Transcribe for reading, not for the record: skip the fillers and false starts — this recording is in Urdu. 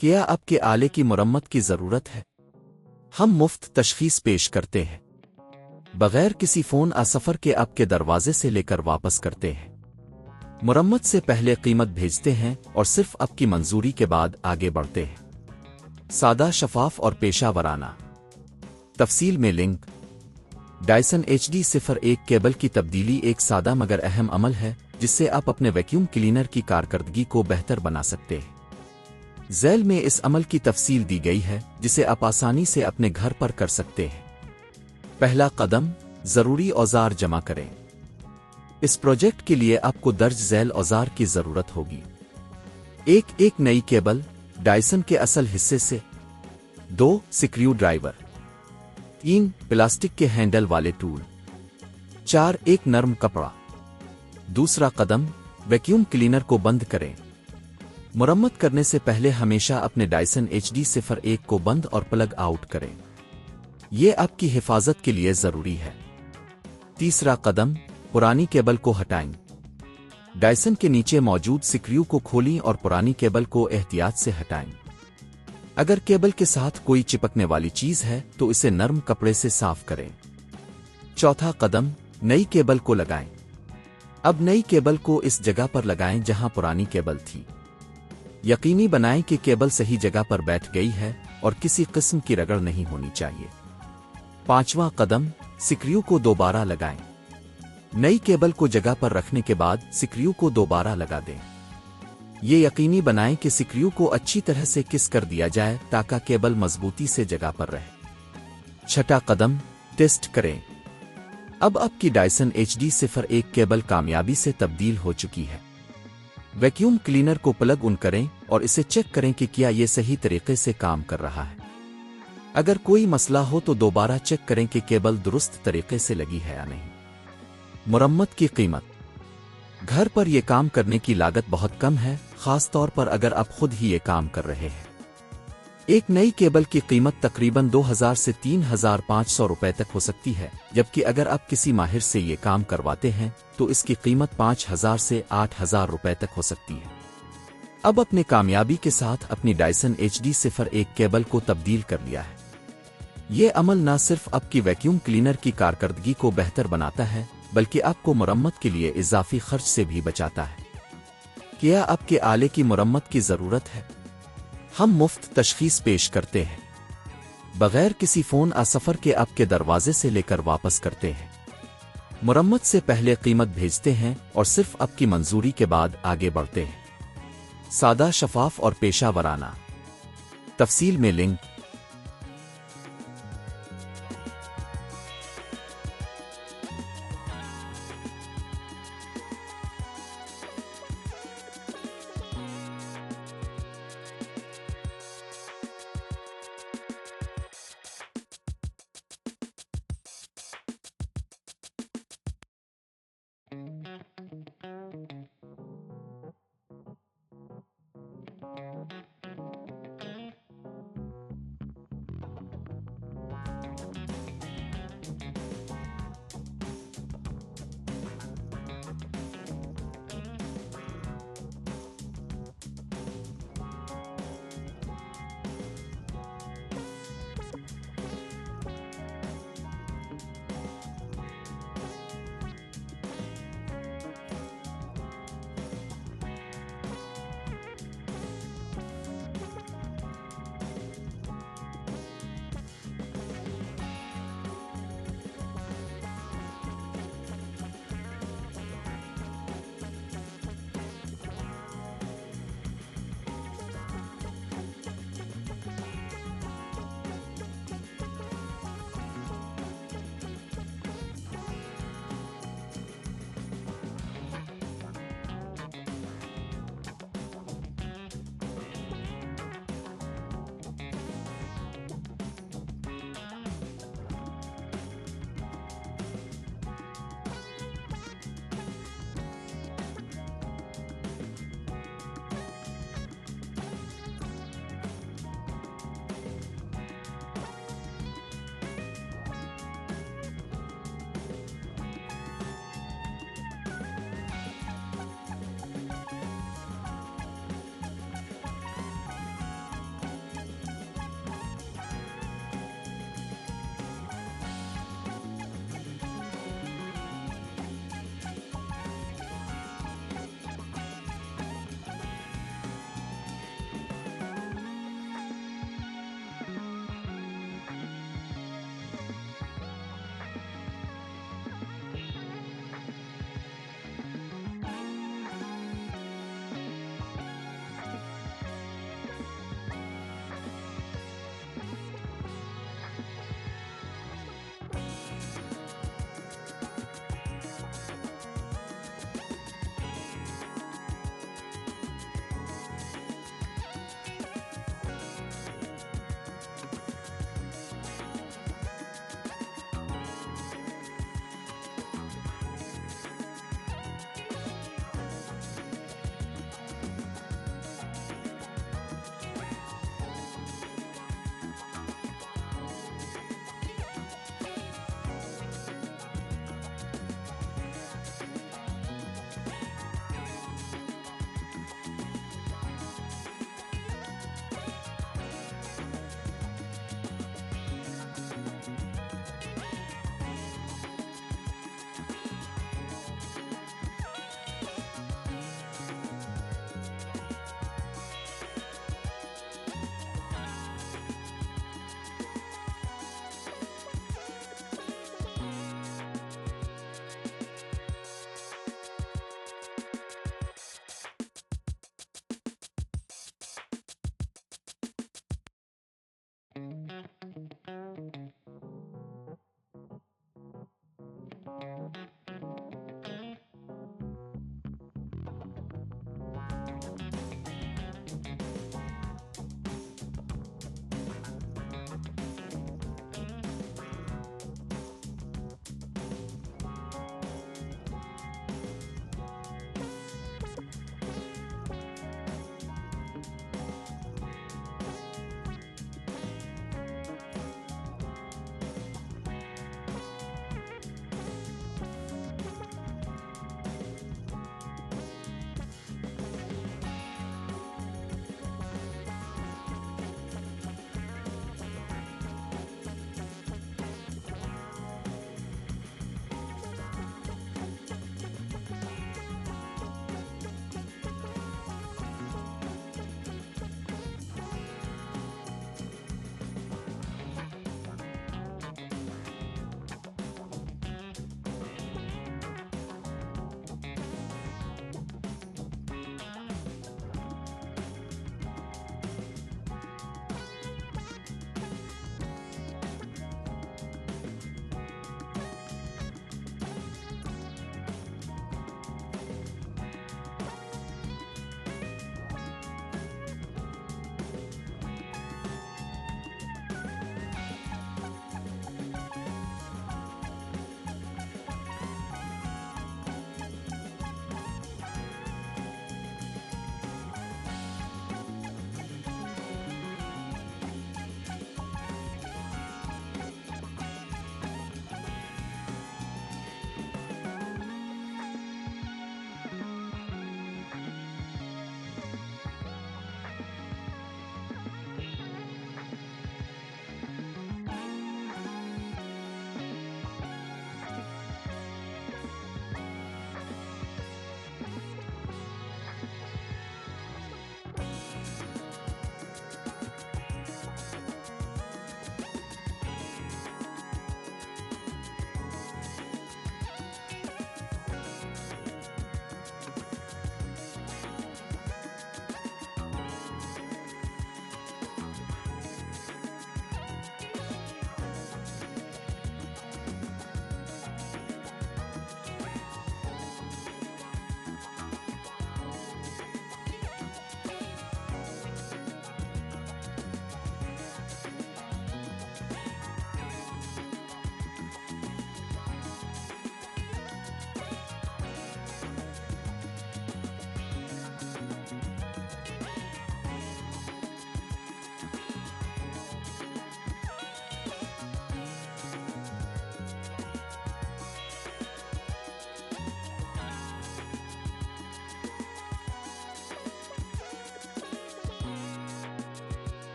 کیا آپ کے آلے کی مرمت کی ضرورت ہے؟ ہم مفت تشخیص پیش کرتے ہیں، بغیر کسی فون سفر کے آپ کے دروازے سے لے کر واپس کرتے ہیں۔ مرمت سے پہلے قیمت بھیجتے ہیں اور صرف آپ کی منظوری کے بعد آگے بڑھتے ہیں۔ سادہ، شفاف اور پیشہ ورانہ۔ تفصیل میں لنک۔ ڈائسن HD01 کیبل کی تبدیلی ایک سادہ مگر اہم عمل ہے جس سے آپ اپنے ویکیوم کلینر کی کارکردگی کو بہتر بنا سکتے ہیں۔ ذیل میں اس عمل کی تفصیل دی گئی ہے جسے آپ آسانی سے اپنے گھر پر کر سکتے ہیں۔ پہلا قدم، ضروری اوزار جمع کریں۔ اس پروجیکٹ کے لیے آپ کو درج ذیل اوزار کی ضرورت ہوگی۔ ایک نئی کیبل ڈائسن کے اصل حصے سے، 2 سکریو ڈرائیور، 3 پلاسٹک کے ہینڈل والے ٹول، 4 ایک نرم کپڑا۔ دوسرا قدم، ویکیوم کلینر کو بند کریں۔ مرمت کرنے سے پہلے ہمیشہ اپنے ڈائسن HD01 کو بند اور پلگ آؤٹ کریں، یہ آپ کی حفاظت کے لیے ضروری ہے۔ تیسرا قدم، پرانی کیبل کو ہٹائیں۔ ڈائسن کے نیچے موجود سکریو کو کھولیں اور پرانی کیبل کو احتیاط سے ہٹائیں۔ اگر کیبل کے ساتھ کوئی چپکنے والی چیز ہے تو اسے نرم کپڑے سے صاف کریں۔ چوتھا قدم، نئی کیبل کو لگائیں۔ اب نئی کیبل کو اس جگہ پر لگائیں جہاں پرانی کیبل تھی۔ یقینی بنائیں کہ کیبل صحیح جگہ پر بیٹھ گئی ہے اور کسی قسم کی رگڑ نہیں ہونی چاہیے۔ پانچواں قدم، سکریو کو دوبارہ لگائیں۔ نئی کیبل کو جگہ پر رکھنے کے بعد سکریو کو دوبارہ لگا دیں۔ یہ یقینی بنائیں کہ سکریو کو اچھی طرح سے کس کر دیا جائے تاکہ کیبل مضبوطی سے جگہ پر رہے۔ چھٹا قدم، ٹیسٹ کریں۔ اب آپ کی ڈائسن HD01 کیبل کامیابی سے تبدیل ہو چکی ہے۔ ویکیوم کلینر کو پلگ ان کریں اور اسے چیک کریں کہ کیا یہ صحیح طریقے سے کام کر رہا ہے۔ اگر کوئی مسئلہ ہو تو دوبارہ چیک کریں کہ کیبل درست طریقے سے لگی ہے یا نہیں۔ مرمت کی قیمت۔ گھر پر یہ کام کرنے کی لاگت بہت کم ہے، خاص طور پر اگر آپ خود ہی یہ کام کر رہے ہیں۔ ایک نئی کیبل کی قیمت تقریباً 2000 سے 3500 روپے تک ہو سکتی ہے، جبکہ اگر آپ کسی ماہر سے یہ کام کرواتے ہیں تو اس کی قیمت 5000 سے 8000 روپے تک ہو سکتی ہے۔ اب اپنے کامیابی کے ساتھ اپنی ڈائسن HD01 کیبل کو تبدیل کر لیا ہے۔ یہ عمل نہ صرف آپ کی ویکیوم کلینر کی کارکردگی کو بہتر بناتا ہے بلکہ آپ کو مرمت کے لیے اضافی خرچ سے بھی بچاتا ہے۔ کیا آپ کے آلے کی مرمت کی ضرورت ہے؟ ہم مفت تشخیص پیش کرتے ہیں، بغیر کسی فون سفر کے آپ کے دروازے سے لے کر واپس کرتے ہیں۔ مرمت سے پہلے قیمت بھیجتے ہیں اور صرف آپ کی منظوری کے بعد آگے بڑھتے ہیں۔ سادہ، شفاف اور پیشہ ورانہ۔ تفصیل میں لنک۔